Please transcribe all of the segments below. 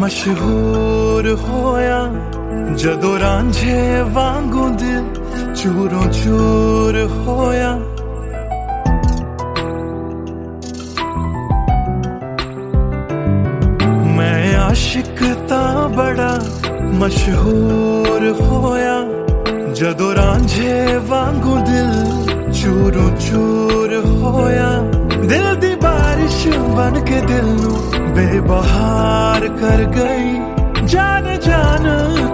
मशहूर होया जदों रांझे वांगू दिल चूरों चूर होया। मैं आशिक ता बड़ा मशहूर होया जदों रांझे वांगू दिल चूरों चूर होया। दिल दी बारिश बन के दिल नू बेबहार कर गई। जान जान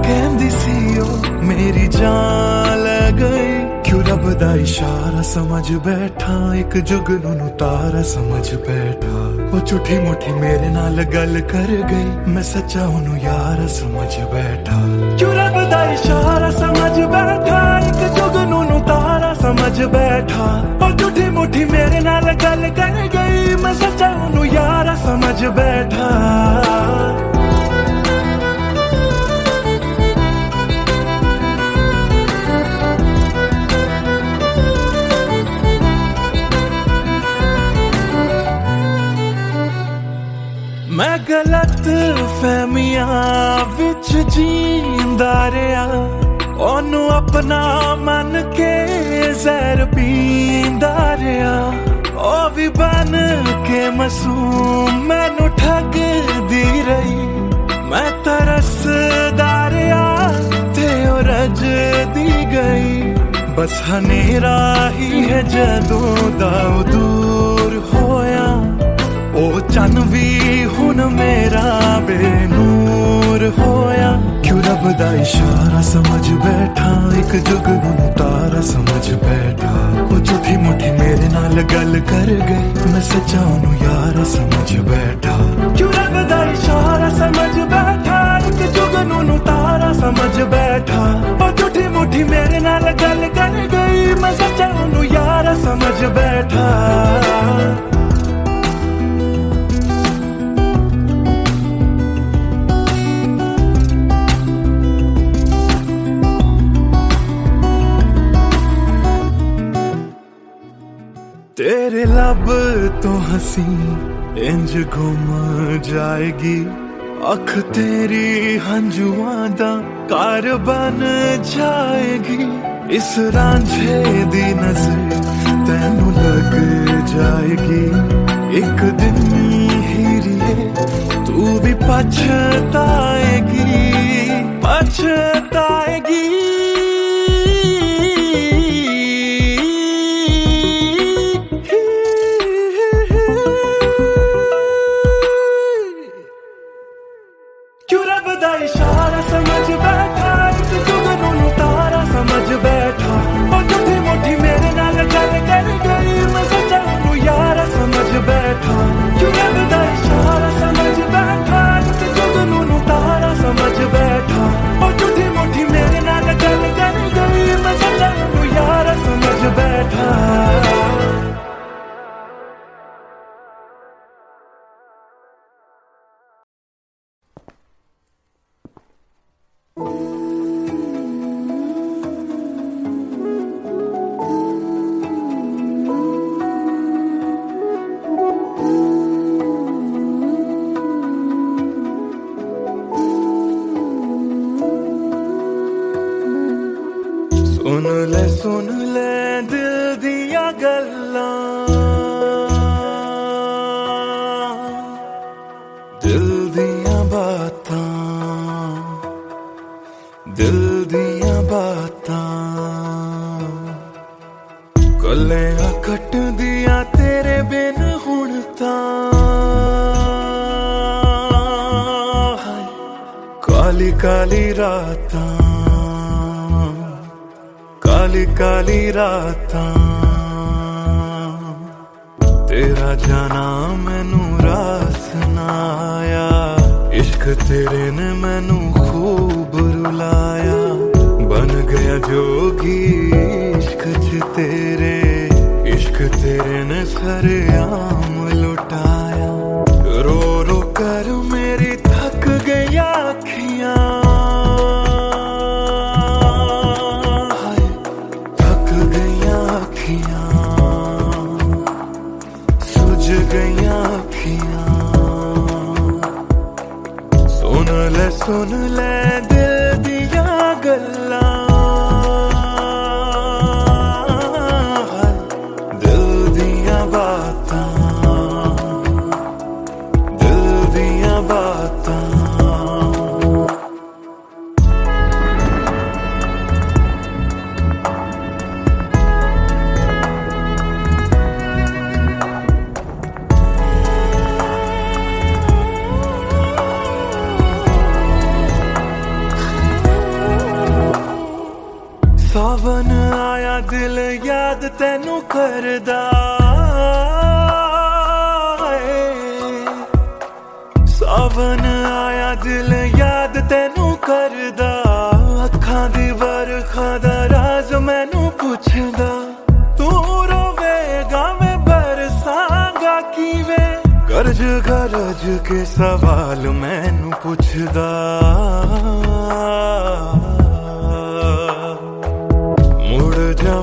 कहंदी सी ओ मेरी जान ले गई। क्यों रब दा इशारा समझ बैठा, एक जुगनू नू तारा समझ बैठा। वो झूठी मुठी मेरे नाल गल कर गई, मैं सच्चा ओनू यार समझ बैठा। क्यों रब दा इशारा समझ बैठा, एक जुगनू नू तारा समझ बैठा। वो झूठी मुठी मेरे नाल गल कर गई, मैं सच्चा ओनू यार समझ बैठा। मैं गलत फहमियां विच जींदा रहा, ओनू अपना मन के जहर पींदा रहा। ओ भी बन के मासूम मैनू ठगदी रही। मैं तरसदा रहा ते ओ रजदी गई। बस हनेरा ही है जदों दा दूर होया। ओ चन भी हुन मेरा बेनूर होया। क्यों रब दा इशारा समझ बैठा, एक जुगनू नू तारा समझ बैठा। ओ झूठी मुठी मेरे नाल गल कर गई, मैं सच्चा ओनू यार समझ बैठा। क्यों रब दा इशारा समझ बैठा, एक जुगनू नू तारा समझ बैठा। ओ झूठी मुठी मेरे नाल गल कर गई, मैं सच्चा ओनू यार समझ बैठा। तेरे लब तो हंसी इंज गुम जाएगी। अख तेरी हंजुआं दा कार बन जाएगी। इस रांझे दी नजर तैनू लग जाएगी। एक दिन हीरिए तू भी पछताएगी, पछताएगी। इशारा समझ बैठा, एक जुगनू नू तारा समझ बैठा। और झूठी मुठी मेरे नाल गल कर गई, मैं सच्चा ओनू यार समझ बैठा। क्यों रब दा इशारा समझ बैठा, एक जुगनू नू तारा समझ बैठा। और झूठी मुठी मेरे नाल गल कर गई, मैं सच्चा ओनू यार समझ बैठा। सुन ले दिल दिया गल्लां, दिल दिया बातां, दिल दिया बातां। गल्लां कट दिया तेरे बिन हुण तां। काली काली रातां, काली काली रातां। तेरा जाना मैनू रास ना आया। इश्क तेरे ने मैनू खूब रुलाया। बन गया जोगी इश्क च तेरे। इश्क तेरे ने सरेआम लुटाया। रो रो कर मेरी थक गई अखियां। सुझ गईयां अखियां। सुन सावन आया दिल याद तेनू करदा सावन आया दिल याद तेनू करदा अखां दी बरखा दा राज मैनू पुछदा तू रोवेगा मैं बरसांगा किवें गरज गरज के सवाल मैनू पुछदा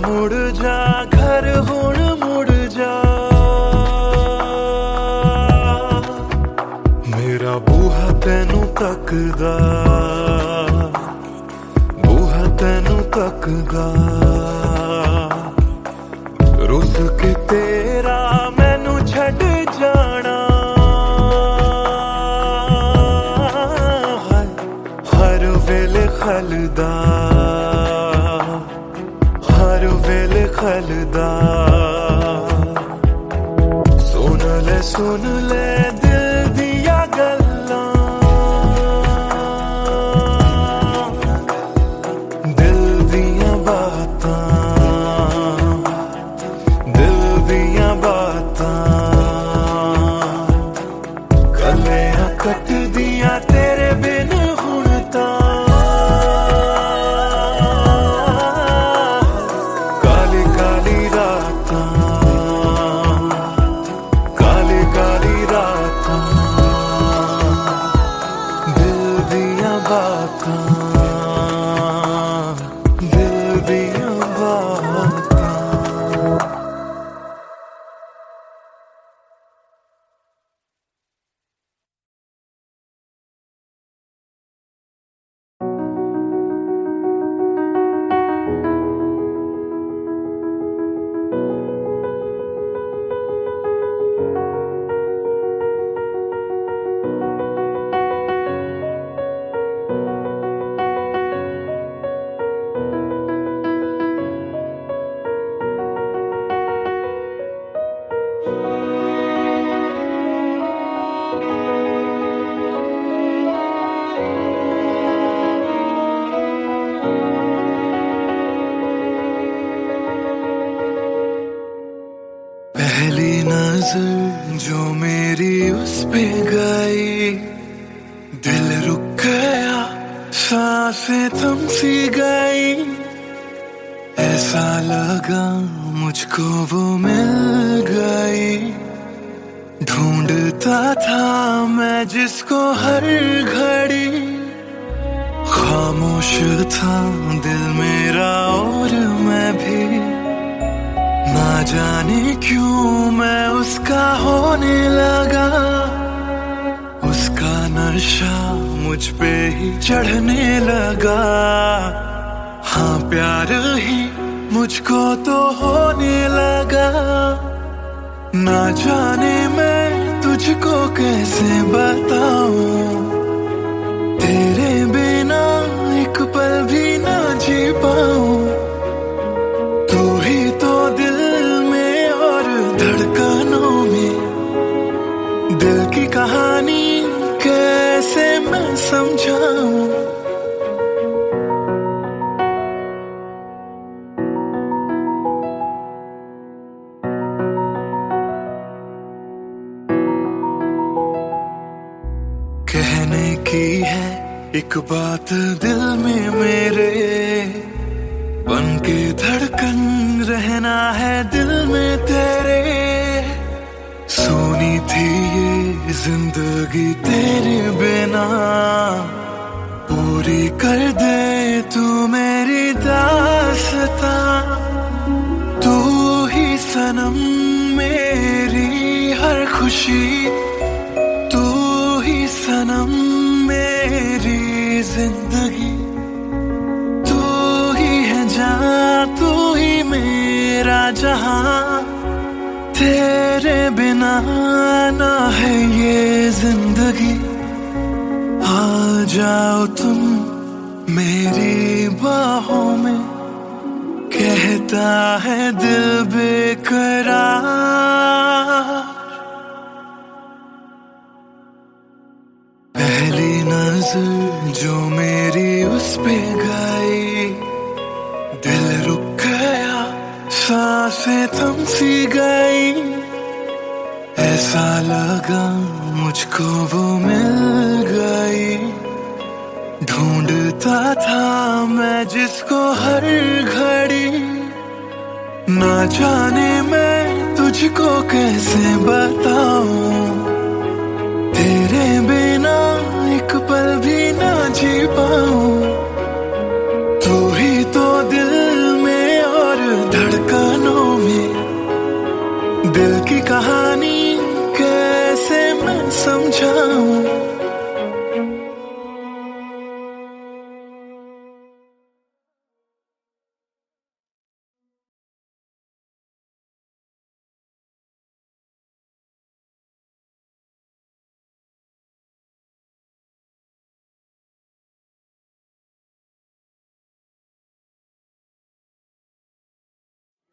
मुड़ जा घर हुण मुड़ जा मेरा बूहा तेनू तकदा बूहा तेनू तकदा रुस के तेरा मैनू छड़ जाना हर वेले खलदा हर वेले खलदा सुन ले दिल दिया गल्लां दिल दिया बातां दिल दिया बातां गलियां कट दिया तेरे बिन हुण तां पहली नजर जो मेरी उस पे गई दिल रुक गया सांसें थम सी गई ऐसा लगा मुझको वो मिल गई ढूंढता था मैं जिसको हर घड़ी खामोश था दिल मेरा और मैं भी ना जाने क्यों मैं उसका होने लगा उसका नशा मुझ पे ही चढ़ने लगा हाँ प्यार ही मुझको तो होने लगा ना जाने मैं तुझको कैसे बताऊं तेरे बिना एक पल भी ना जी पाऊं तू ही तो दिल में और धड़कनों में दिल की कहानी कैसे मैं समझाऊं कहने की है एक बात दिल में मेरे बन के धड़कन रहना है दिल में तेरे सोनी थी ये जिंदगी तेरे बिना पूरी कर दे तू मेरी दास्तां तू ही सनम मेरी हर खुशी तू ही सनम मेरी जिंदगी तू ही है जान तू ही मेरा जहां तेरे बिना ना है ये जिंदगी आ जाओ तुम मेरी बाहों में कहता है दिल बेकरार पहली नजर जो मेरी उस पे गई दिल रुक गया, सांसें थम सी गई, ऐसा लगा मुझको वो मिल गई। ढूंढता था मैं जिसको हर घड़ी, ना जाने मैं तुझको कैसे बताऊं, तेरे बिना एक पल भी ना जी पाऊं। तू ही तो दिल में और धड़कनों में, दिल की कहानी कैसे मैं समझाऊं।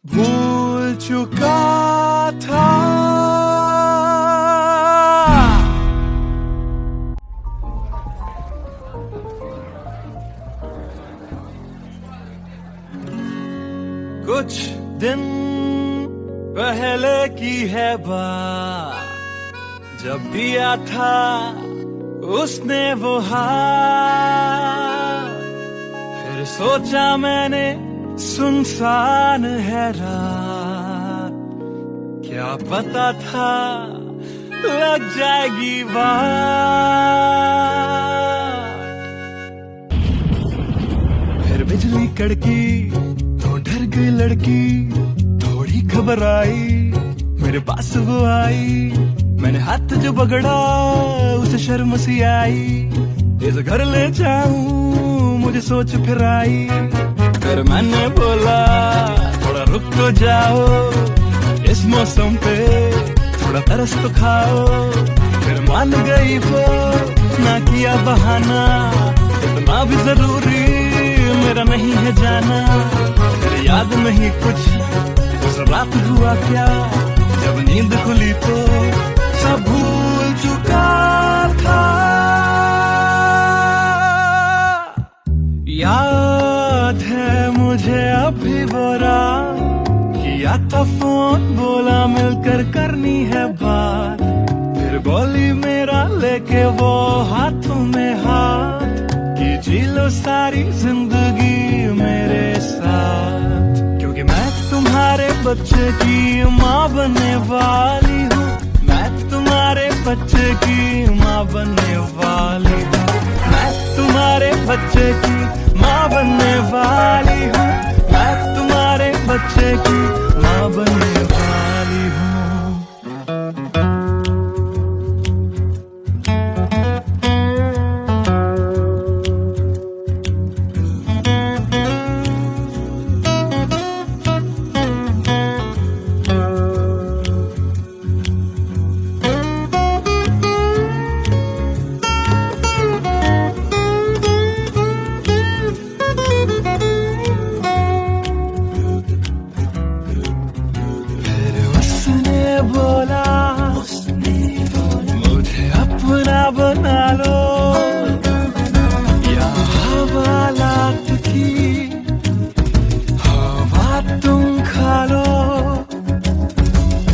भूल चुका था कुछ दिन पहले की है बात, जब दिया था उसने वो हाथ। फिर सोचा मैंने सुनसान है रात, क्या पता था लग जाएगी बात। फिर बिजली कड़की तो डर गई लड़की, थोड़ी घबराई मेरे पास वो आई। मैंने हाथ जो पकड़ा उसे शर्म सी आई, इस घर ले जाऊं मुझे सोच फिर आई। फिर मैंने बोला थोड़ा रुक तो जाओ, इस मौसम पे थोड़ा तरस तो खाओ। फिर मान गई वो, ना किया बहाना, इतना भी जरूरी मेरा नहीं है जाना। फिर याद नहीं कुछ उस रात हुआ क्या, जब नींद खुली तो सब भूल चुका था। याद है मुझे अभी वो रात, किया था फोन बोला मिलकर करनी है बात। फिर बोली मेरा लेके वो हाथों में हाथ, कि जी लो सारी जिंदगी मेरे साथ। क्योंकि मैं तुम्हारे बच्चे की माँ बनने वाली हूँ, मैं तुम्हारे बच्चे की माँ बनने वाली हूँ, मैं तुम्हारे बच्चे की माँ बनने वाली हूँ, मैं तुम्हारे बच्चे की माँ बनने वाली हूँ। बना लो या हवालात की हवा तुम खा लो।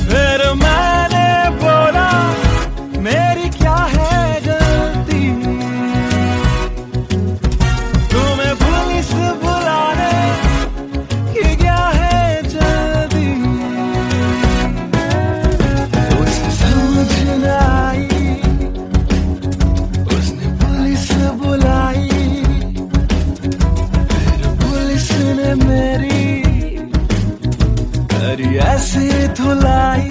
फिर मैंने बोला मेरी क्या है गलती, तुम्हें पुलिस बुलाने की क्या है जल्दी। उसे समझ न आई, मेरी करी ऐसी धुलाई।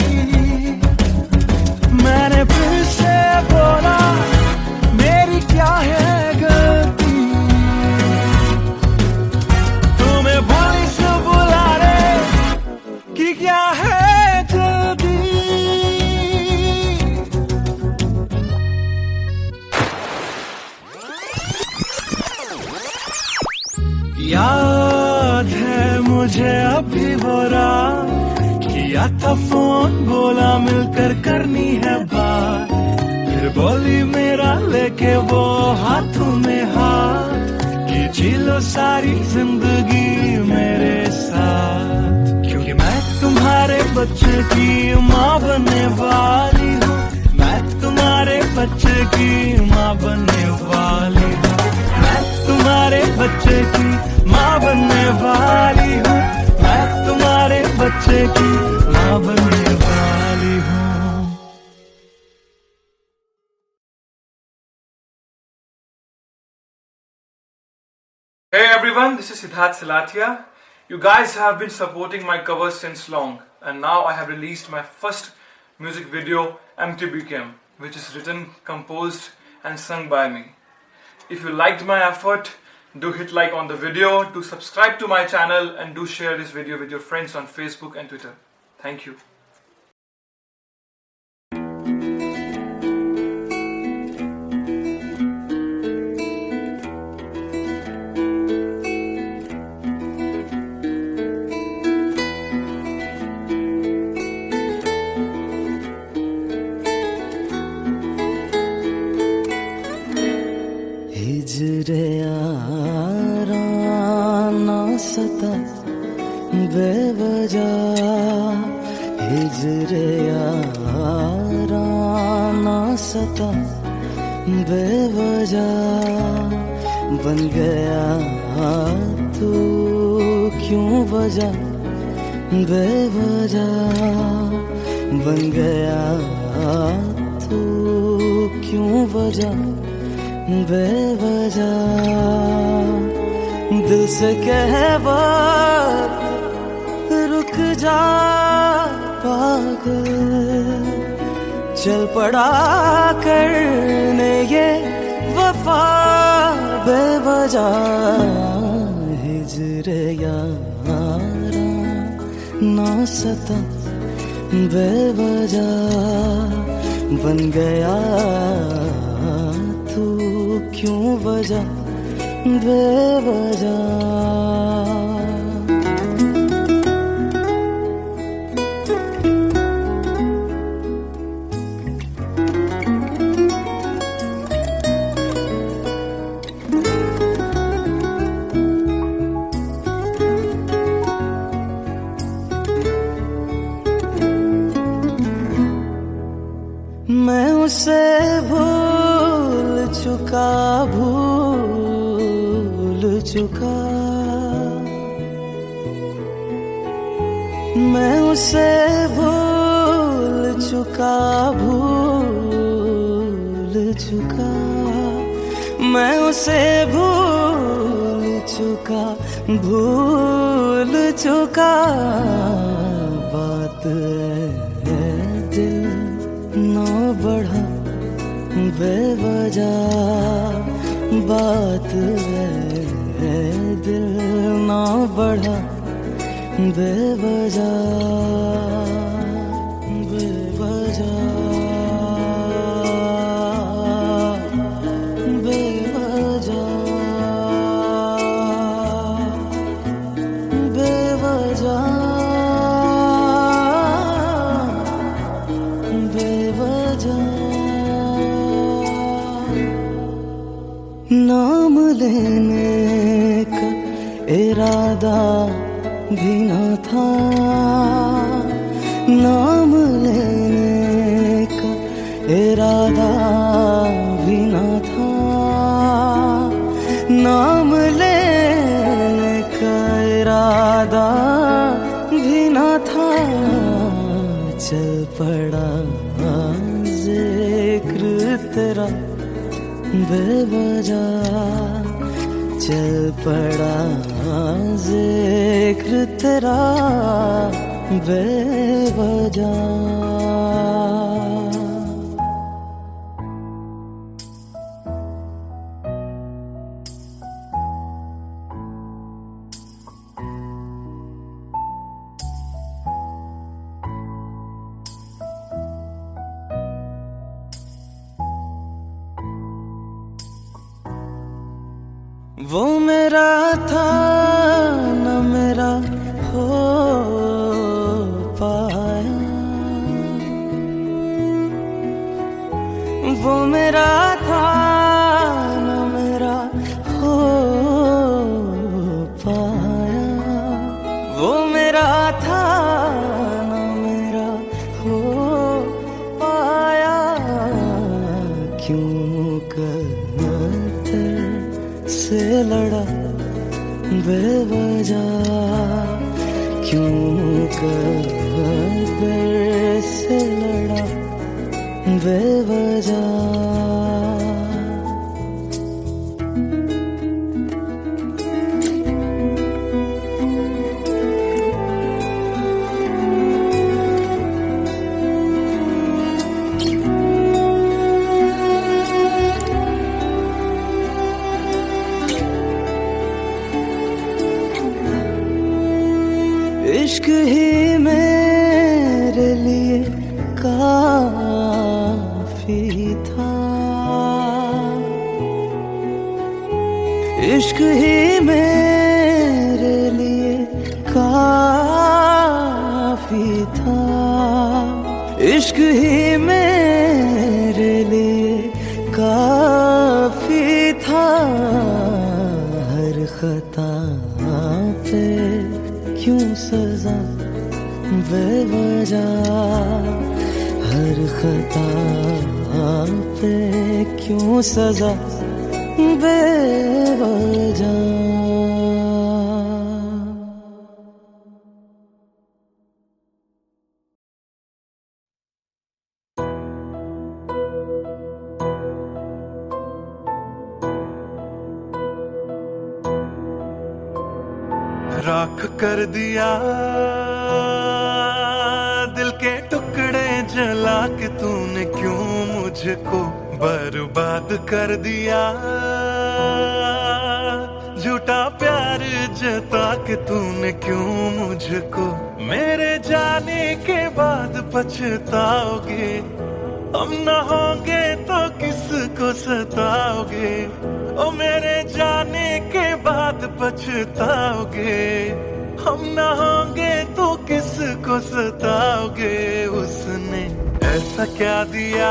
मैंने फिर से बोला मेरी क्या है गलती, तुम्हें पुलिस बुलाने की क्या है जल्दी। याद है मुझे अभी वो रात, किया था फोन बोला मिलकर करनी है बात। फिर बोली मेरा लेके वो हाथों में हाथ, कि जी लो सारी जिंदगी मेरे की माँ बनने वाली हूँ, मैं तुम्हारे बच्चे की माँ बनने वाली हूँ, मैं तुम्हारे बच्चे की माँ बनने वाली हूँ, मैं तुम्हारे बच्चे की माँ बनने वाली हूँ। Hey everyone, this is Siddharth Silathia. You guys have been supporting my covers since long, and now I have released my first music video, Empty Became, which is written, composed and sung by me. If you liked my effort, do hit like on the video, do subscribe to my channel, and do share this video with your friends on Facebook and Twitter. Thank you. हिजरे यारा ना सता बेवजह, हिजरे यारा ना सता बेवजह, बन गया तू क्यों वजह, बेवजह बन गया तू क्यों वजह, बेवजह दिल से कह वक्त रुक जा पागल, चल पड़ा करने ये वफा बेवजह, हिजरे यारा ना सता बेवजह, बन गया तू क्यों वजह, बेवजह। मैं उसे भूल चुका, भूल चुका, मैं उसे भूल चुका, भूल चुका, मैं उसे भूल चुका, भूल चुका, बात है दिल ना बढ़ा बेवजह, बात है दिल ना बढ़ा बेवजह, बेवजह, बेवजह, बेवजह, बेवजह। नाम लेने का इरादा भी न था, नाम लेने का इरादा भी न था, नाम लेने का इरादा भी न था, चल पड़ा जिक्र तेरा बेवजह, चल पड़ा जिक्र तेरा बेवजह। वो मेरा था न मेरा हो पाया, वो मेरा था न मेरा हो पाया, वो मेरा था न मेरा बेवजह क्यों कदर से लड़ा बेवजह। इश्क ही मेरे लिए काफी था, इश्क ही मेरे लिए काफी था, इश्क ही मेरे लिए काफी था। हर खता पे क्यों सजा बेवजह, हर खता पे क्यों सजा बेवजह। राख कर दिया दिल के टुकड़े जला के तूने क्यों मुझको बर्बाद कर दिया। झूठा प्यार जता के तूने क्यों मुझको, मेरे जाने के बाद पछताओगे। हम न होंगे तो किसको सताओगे, ओ मेरे जाने के बाद पछताओगे। हम न होंगे तो किसको सताओगे। उसने ऐसा क्या दिया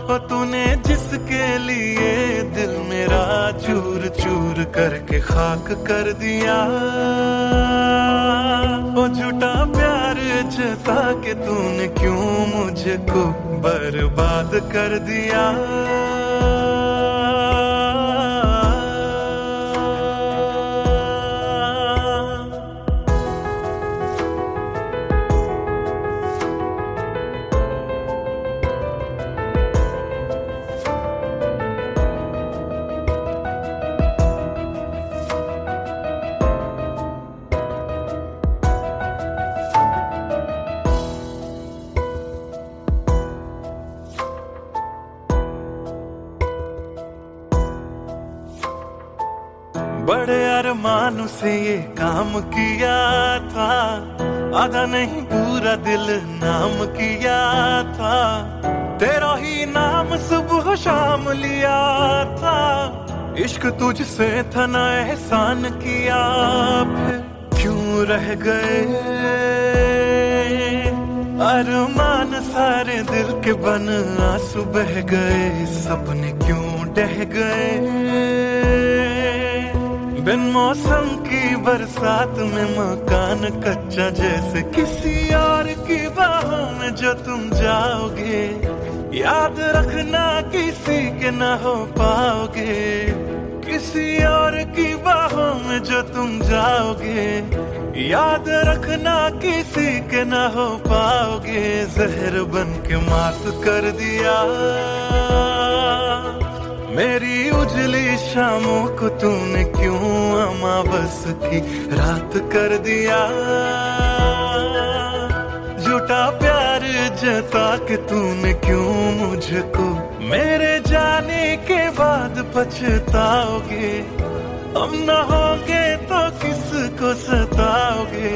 ओ तूने जिसके लिए दिल मेरा चूर चूर करके खाक कर दिया। ओ झूठा प्यार जता के तूने क्यों मुझको बर्बाद कर दिया। बड़े अरमान से ये काम किया था, आधा नहीं पूरा दिल नाम किया था। तेरा ही नाम सुबह शाम लिया था, इश्क तुझसे था ना एहसान किया। फिर क्यों रह गए अरमान सारे दिल के बन आंसू बह गए। सपने क्यों ढह गए बिन मौसम की बरसात में मकान कच्चा जैसे किसी और की बाहों में जो तुम जाओगे। याद रखना किसी के ना हो पाओगे, किसी और की बाहों में जो तुम जाओगे। याद रखना किसी के ना हो पाओगे। जहर बन के मात कर दिया मेरी उजली शामों को तूने क्यों अमावस की रात कर दिया। झूठा प्यार जता के तूने क्यों मुझको, मेरे जाने के बाद पछताओगे। हम न होंगे तो किसको सताओगे,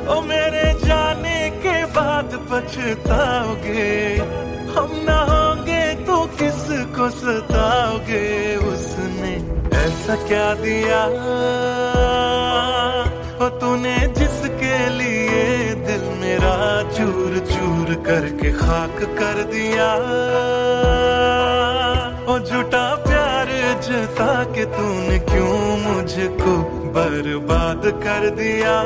ओ मेरे जाने के बाद पछताओगे। हम न होंगे तो किसको सताओगे। उसने ऐसा क्या दिया ओ तूने जिसके लिए दिल मेरा चूर चूर करके खाक कर दिया। ओ झूठा प्यार जता के तूने क्यों मुझको बर्बाद कर दिया।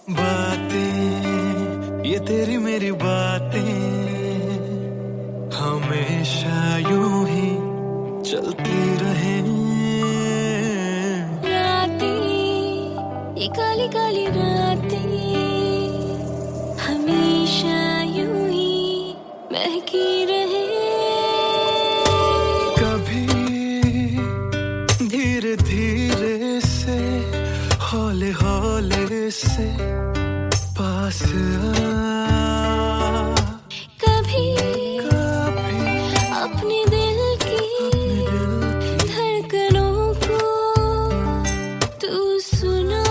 बातें ये तेरी मेरी बातें हमेशा यूं ही चलती रहे। रातें ये काली काली रातें हमेशा यूं ही महकी रहे। कभी धीरे धीरे से हौले हौले से पास आ, कभी कभी अपने दिल की धड़कनों को तू सुना।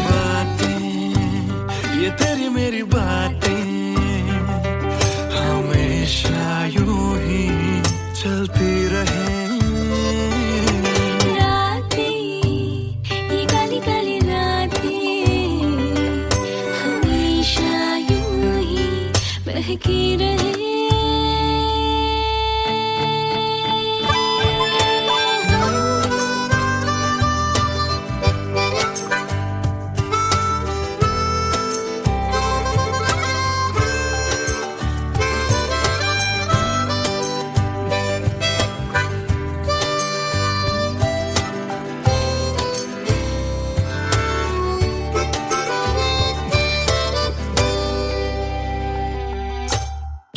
बातें ये तेरी मेरी बातें हमेशा यूं ही चलती रहे। रातें ये काली काली रातें हमेशा यूं ही महकी रहे।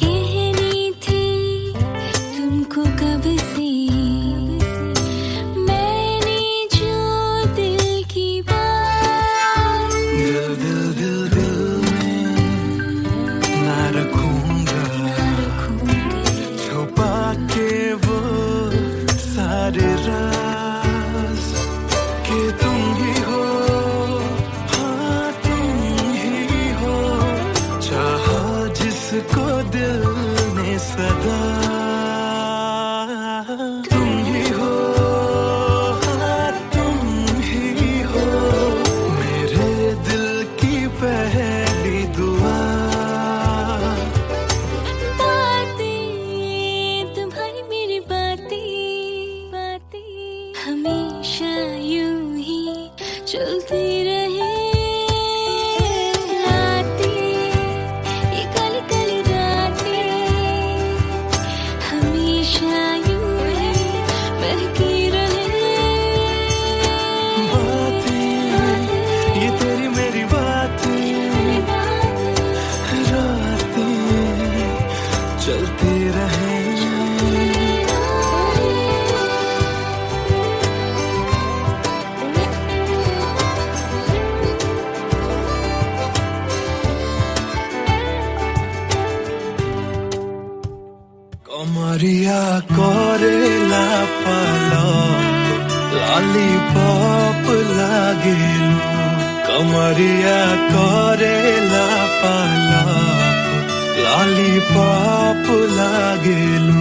कहनी थी तुमको कब से मैंने जो दिल की बात। दिल दिल दिल दिल में ना रखूंगा छुपा के वो सारे राज कि तुम ही हो, हाँ तुम ही हो, चाहा जिसको दिल ने सदा। तुम ही हो, हाँ तुम ही हो, मेरे दिल की पहली दुआ। बातें तुम्हारी मेरी बातें हमेशा यूं ही चलती रहे। रातें ये काली काली रातें हमेशा यूं ही महकी रहे। बातें ये तेरी मेरी बातें रातें चलती रहे। कमरिया कोरेला पालक लॉलीपॉप लागेलू। कमरिया कोरेला पालक लॉलीपॉप लागेलू।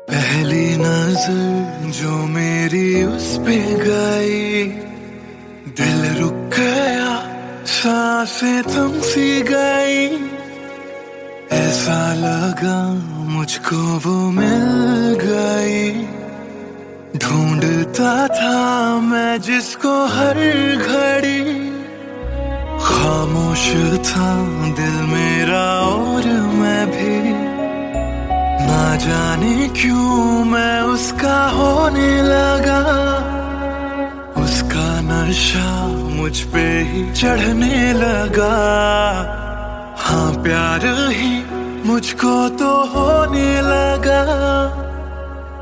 पहली नजर जो मेरी उस पे गई दिल रुक गया सांसें थम सी गई। ऐसा लगा मुझको वो मिल गई। ढूंढता था मैं जिसको हर घड़ी। खामोश था दिल मेरा और मैं भी। ना जाने क्यों मैं उसका होने लगा। उसका नशा मुझ पे ही चढ़ने लगा। हाँ प्यार ही मुझको तो होने लगा।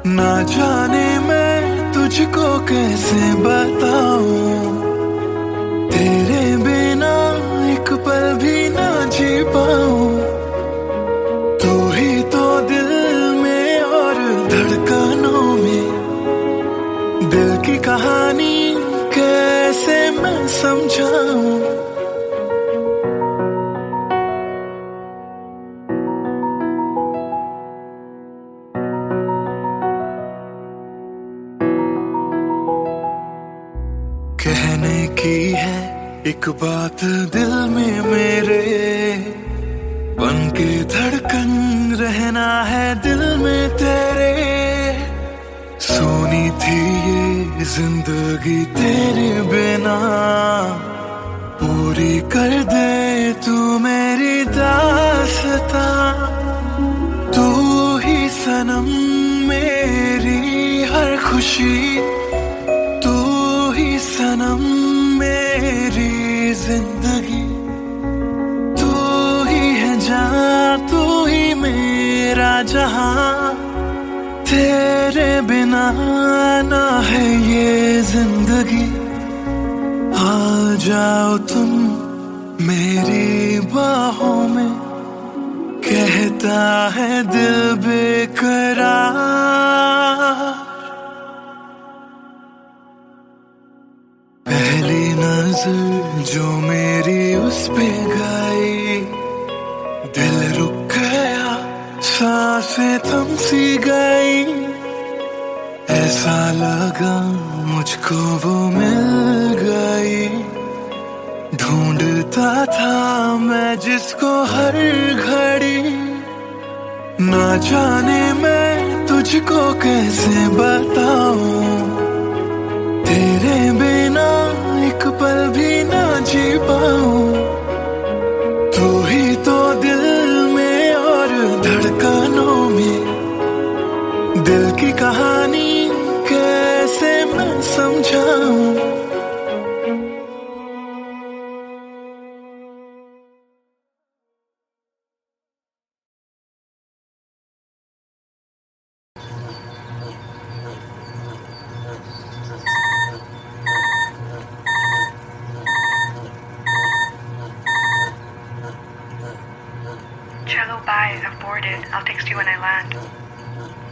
ना जाने मैं तुझको कैसे बताऊं। तेरे बिना एक पल भी ना जी पाऊं। तू ही तो दिल में और धड़कनों में। दिल की कहानी कैसे मैं समझाऊं। कहने की है एक बात दिल में मेरे, बन के धड़कन रहना है दिल में तेरे। सोनी थी ये जिंदगी तेरे बिना, पूरी कर दे तू मेरी दास्तां। तू ही सनम मेरी हर खुशी, तू ही सनम मेरी जिंदगी। तू ही है जान, तू ही मेरा जहां, तेरे बिना ना है ये जिंदगी। आ जाओ तुम मेरी बाहों में, कहता है दिल बेकरार। पहली नजर जो मेरी उस पे गई, दिल रुक गया, सांसें थम सी गई। ऐसा लगा मुझको वो मिल गई, ढूंढता था मैं जिसको हर घड़ी। ना जाने मैं तुझको कैसे बताऊं, तेरे बिना एक पल भी ना जी पाऊं। तू ही तो दिल में और धड़कनों में, दिल की कहानी कैसे मैं समझाऊं। Cello, bye, I've boarded. I'll text you when I land.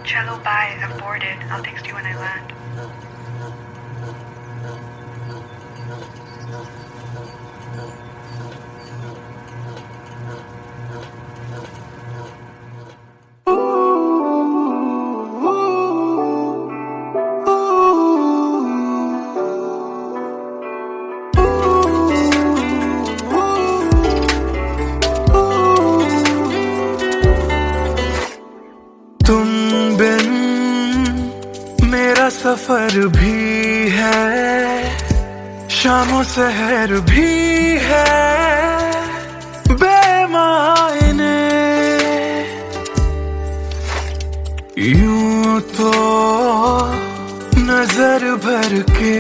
Cello, bye, I've boarded. I'll text you when I land. तुम बिन मेरा सफर भी है, शामों सहर भी है बेमायने। यूं तो नजर भर के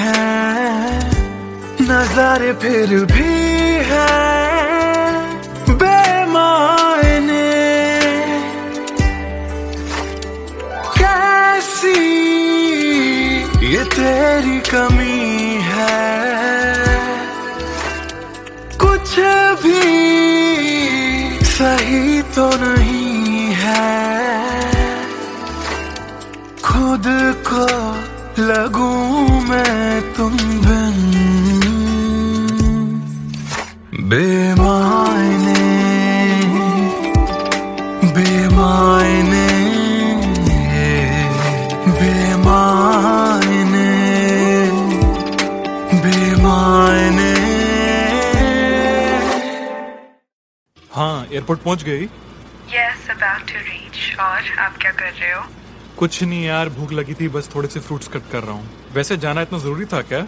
हैं, नजारे फिर भी है बेमायने। ये तेरी कमी है, कुछ भी सही तो नहीं है। खुद को लगूं मैं तुम बिन बेमायने, बेमायने, बेमायने, बेमायने। हाँ, एयरपोर्ट पहुंच गई? Yes, about to reach. और आप क्या कर रहे हो? कुछ नहीं यार, भूख लगी थी, बस थोड़े से फ्रूट्स कट कर रहा हूँ। वैसे जाना इतना जरूरी था क्या?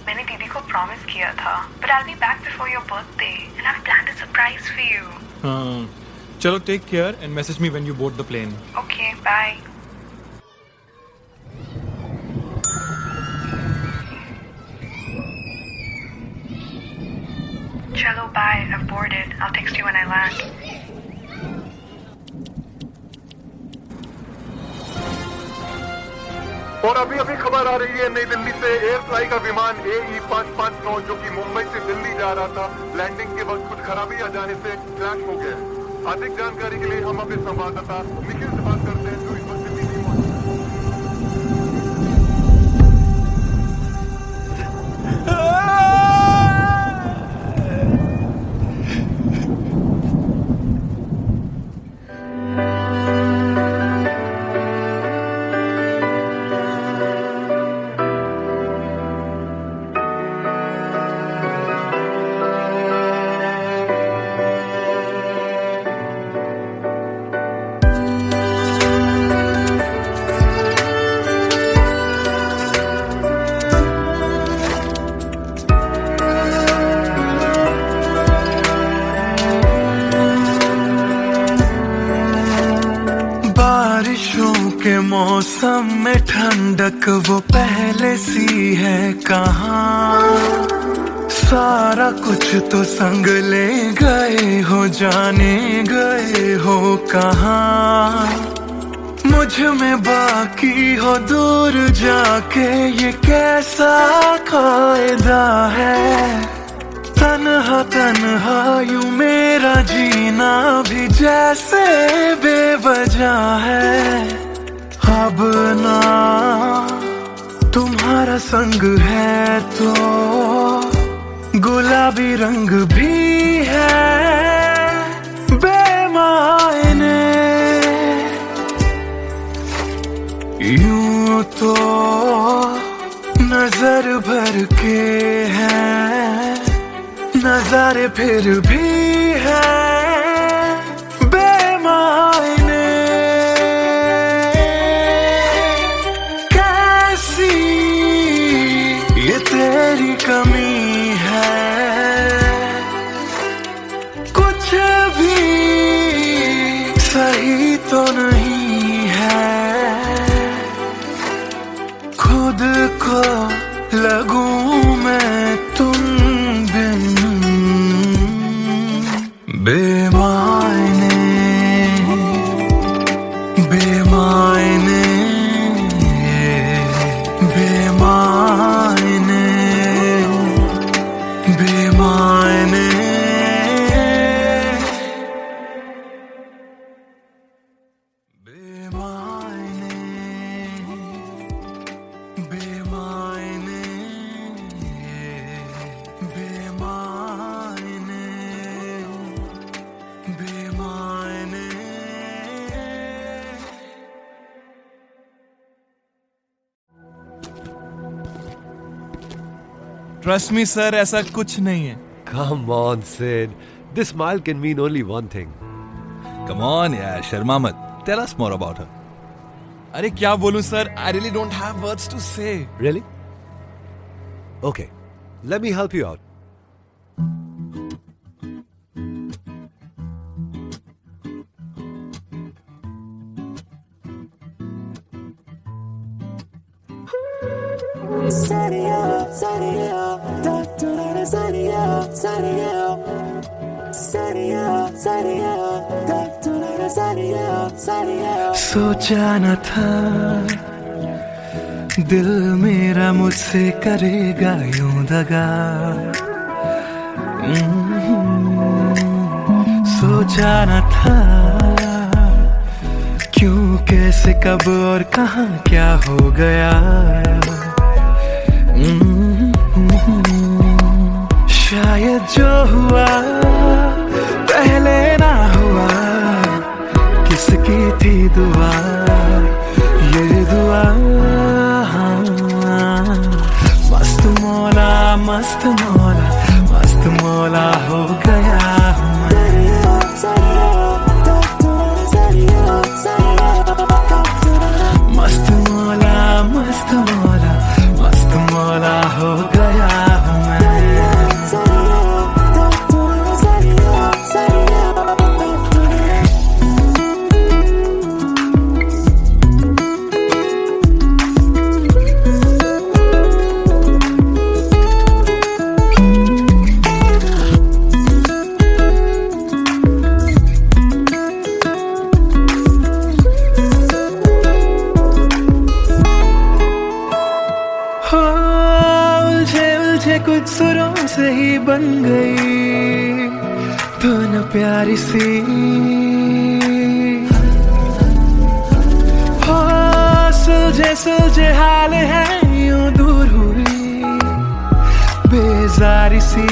मैंने दीदी को प्रॉमिस किया था, but I'll be back before your birthday and I've planned a surprise for you. हाँ, चलो take care and message me when you board the plane. Okay, bye. Cello, bye, I've boarded. I'll text you when I land. और अभी अभी खबर आ रही है नई दिल्ली से, एयर फ्लाई का विमान AE 559 जो कि मुंबई से दिल्ली जा रहा था, लैंडिंग के वक्त कुछ खराबी आ जाने से क्रैश हो गया। अधिक जानकारी के लिए हम अपने संवाददाता निखिल से बात करते हैं जो इस वक्त दिल्ली में मौजूद बारिशों के मौसम में ठंडक वो पहले सी है कहाँ। सारा कुछ तो संग ले गए हो, जाने गए हो कहाँ। मुझ में बाकी हो दूर जाके, ये कैसा कायदा है। तन्हा तन्हा यूं मेरा जीना भी जैसे बेवजह है। अब ना तुम्हारा संग है तो गुलाबी रंग भी है बेमायने। यूं तो नजर भर के हैं नजारे, फिर भी है बेमायने। कैसी ये तेरी कमी है, कुछ भी सही तो नहीं है। खुद को लगूं मैं तुम बिन बेमायने बेमायने बेमायने बेमायने। Trust me, sir, ऐसा कुछ नहीं है. Come on, Sid. This smile can mean only one thing. Come on, yeah, Sharma मत. Tell us more about her. अरे क्या बोलूं sir? I really don't have words to say. Really? Okay, let me help you out. सोचा न था दिल मेरा मुझसे करेगा यूं दगा. सोचा न था क्यों, कैसे, कब और कहां क्या हो गया. शायद जो हुआ पहले ना हुआ, किसकी थी दुआ, ये दुआ. मस्त मौला मस्त मौला मस्त मौला हो गया हूँ मैं. मस्त मौला मस्त मौला मस्त मौला हो गया हूँ मैं. कुछ सुरों से ही बन गई तो न प्यारी सी. हो सुलझे सुलझे हाल है यूं दूर हुई बेजारी सी.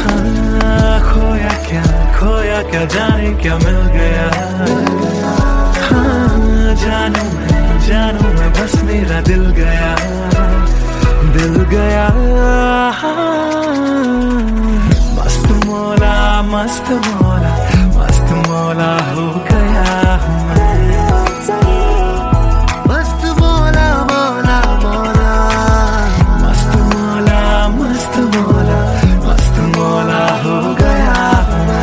हाँ, खोया क्या जाने क्या मिल गया. हाँ, जानू मैं बस मेरा दिल गया. मस्त मौला मस्त मौला मस्त मौला हो गया हूँ मैं. मस्त मौला मौला मौला मस्त मौला मस्त मौला मस्त मौला हो गया हूँ मैं.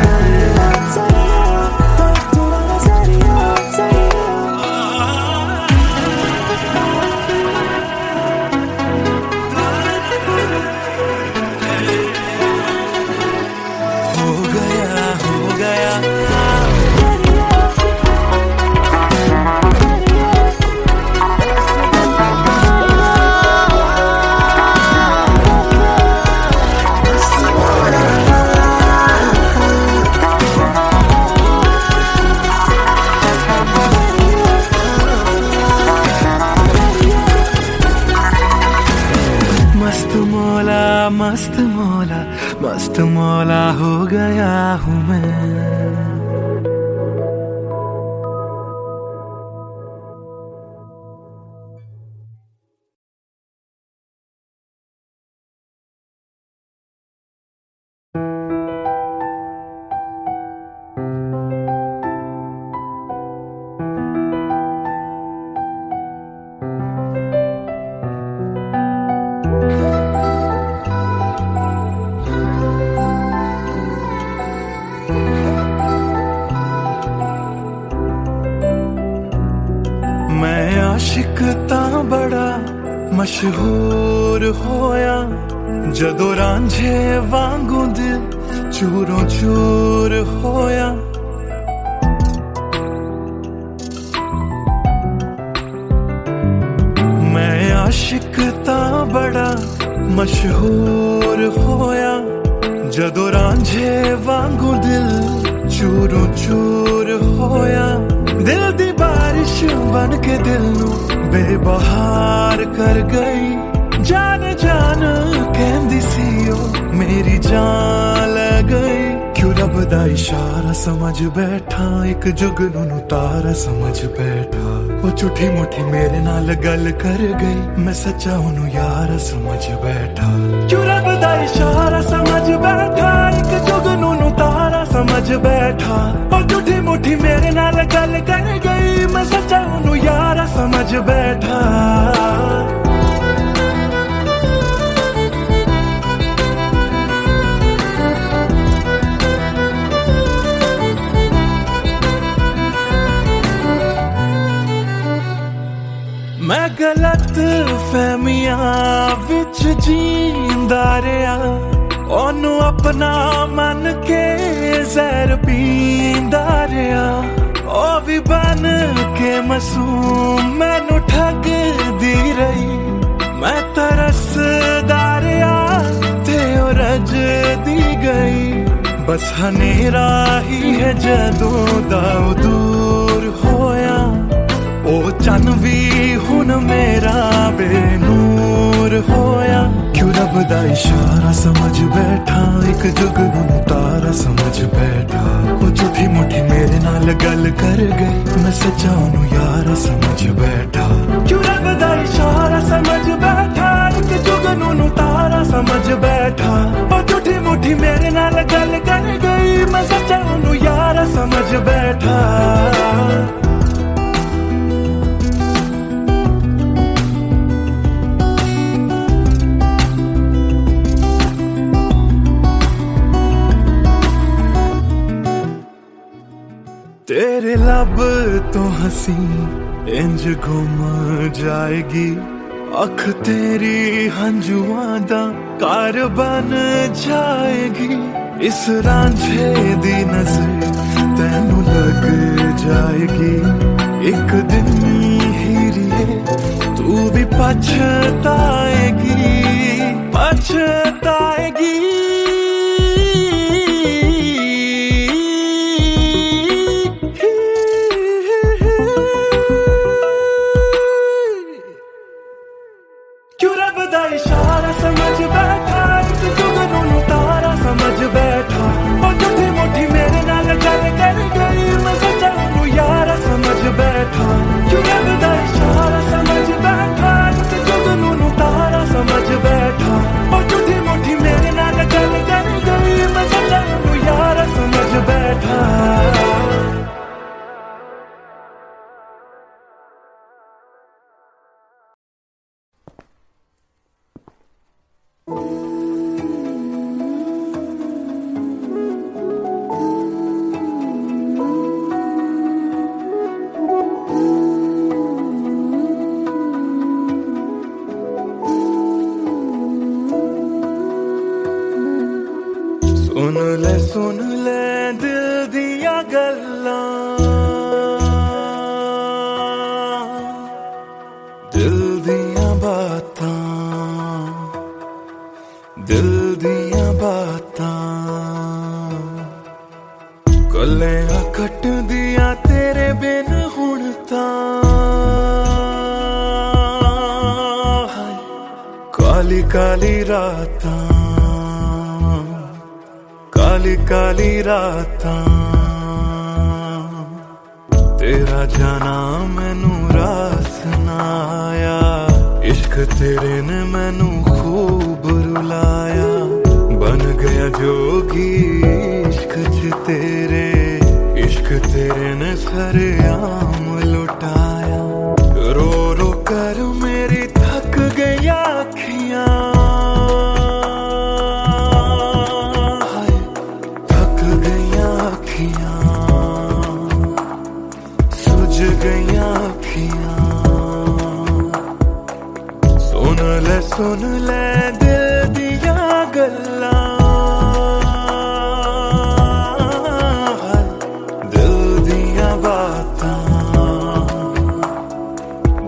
आशिक तां बड़ा मशहूर होया जदों रांझे वांगू दिल चूरों चूर होया। मैं आशिक तां बड़ा मशहूर होया जदों रांझे वांगू दिल चूरों चूर होया। दिल दी बारिश बन के दिल नू बेबहार कर गई। जान जान कहंदी सी ओ मेरी जान ले गई। क्यों रब दा इशारा समझ बैठा एक जुगनू नू तारा समझ बैठा। वो झूठी मुठी मेरे नाल गल कर गई मैं सच्चा ओनू यार समझ बैठा। क्यों रब दा इशारा समझ बैठा एक जुगनू नू तारा समझ बैठा। वो झूठी मुठी मेरे नाल गल कर गई मैं सच्चा ओनू यार समझ बैठा। मैं गलत फहमियां विच जींदा रहा ओनू अपना मन के जहर पींदा रहा। ओ भी बन के मासूम मैनू ठगदी रही। मैं तरसदा रहा ते ओ रजदी गई। बस हनेरा ही है जदों दा दूर होया। ओ चन भी हुन मेरा बेनूर होया। क्यों रब दा इशारा समझ बैठा एक जुगनू नू तारा समझ बैठा। ओ झूठी मुठी मेरे नाल गल कर गई मैं सच्चा ओनू यार समझ बैठा। क्यों रब दा इशारा समझ बैठा एक जुगनू नू तारा समझ बैठा। ओ झूठी मुठी मेरे नाल गल कर गई मैं सच्चा ओनू यार समझ बैठा। तेरे लब तो हंसी इंज गुम जाएगी। अख तेरी हंजुआं दा घर बन जाएगी। इस रांझे दी नजर तैनू लग जाएगी। एक दिन हीरिए तू भी पछताएगी पछताएगी। इशारा समझ बैठा एक जुगनू नू तारा समझ बैठा। और झूठी मुठी मेरे नाल गल कर गई मैं सच्चा ओनू यार समझ बैठा। क्यों रब दा इशारा समझ बैठा एक जुगनू नू तारा समझ बैठा। और झूठी मुठी मेरे नाल गल कर गई मैं सच्चा ओनू यार समझ बैठा। सुन ले दिल दिया गल्लां। दिल दिया बातां दिल दिया बातां। गल्लां कट दिया तेरे बिन हुण तां। काली काली रातां काली काली रातां। तेरा जाना मैनू रास ना आया। इश्क तेरे ने मैनू खूब रुलाया। बन गया जोगी इश्क च तेरे। इश्क तेरे ने सरेआम लुटाया। रो रो कर मेरी थक गई अखियां। सुज गईयां अखियां। सुन ले दिल दिया गल्ला, दिल दिया बातां,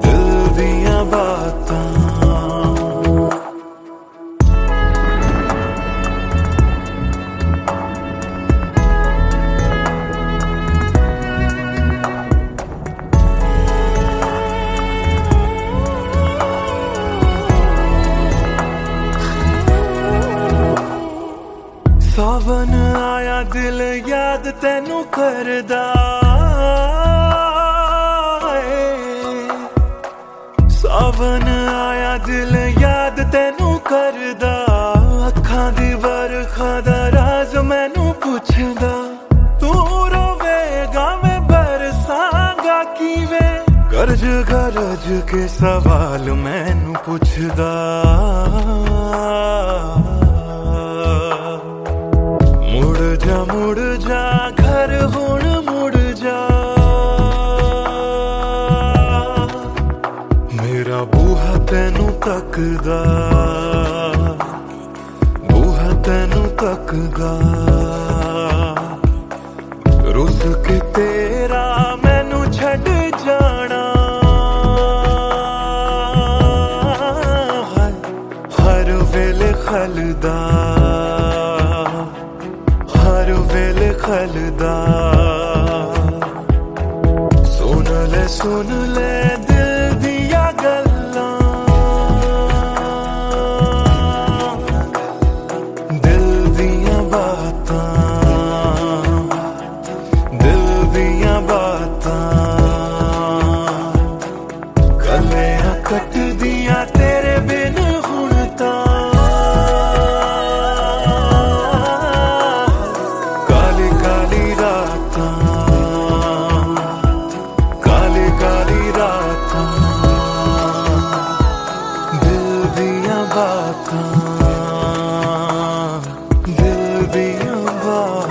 दिल दिया बातां। सावन आया दिल याद तैनू करदा है, सावन आया दिल याद तैनू करदा, अखां दी बरखा दा राज मैनू पुछदा, तू रोवेगा मैं बरसांगा किवें, गरज गरज के सवाल मैनू पुछदा। मुड़ जा घर हुण मुड़ जा, मेरा बूहा तैनू तकदा, बूहा तैनू तकदा, रुस के तेरा मैनू छड़ जाना, हर वेले खलदा, हर वेले खलदा। सुन ले दिल दिया गल्लां, दिल दिया बातां, दिल दिया बातां। गलियां कट दिया तेरे बिन हुण तां, काली काली रातां, काली काली रातां, दिल दिया बातां, दिल दिया बातां।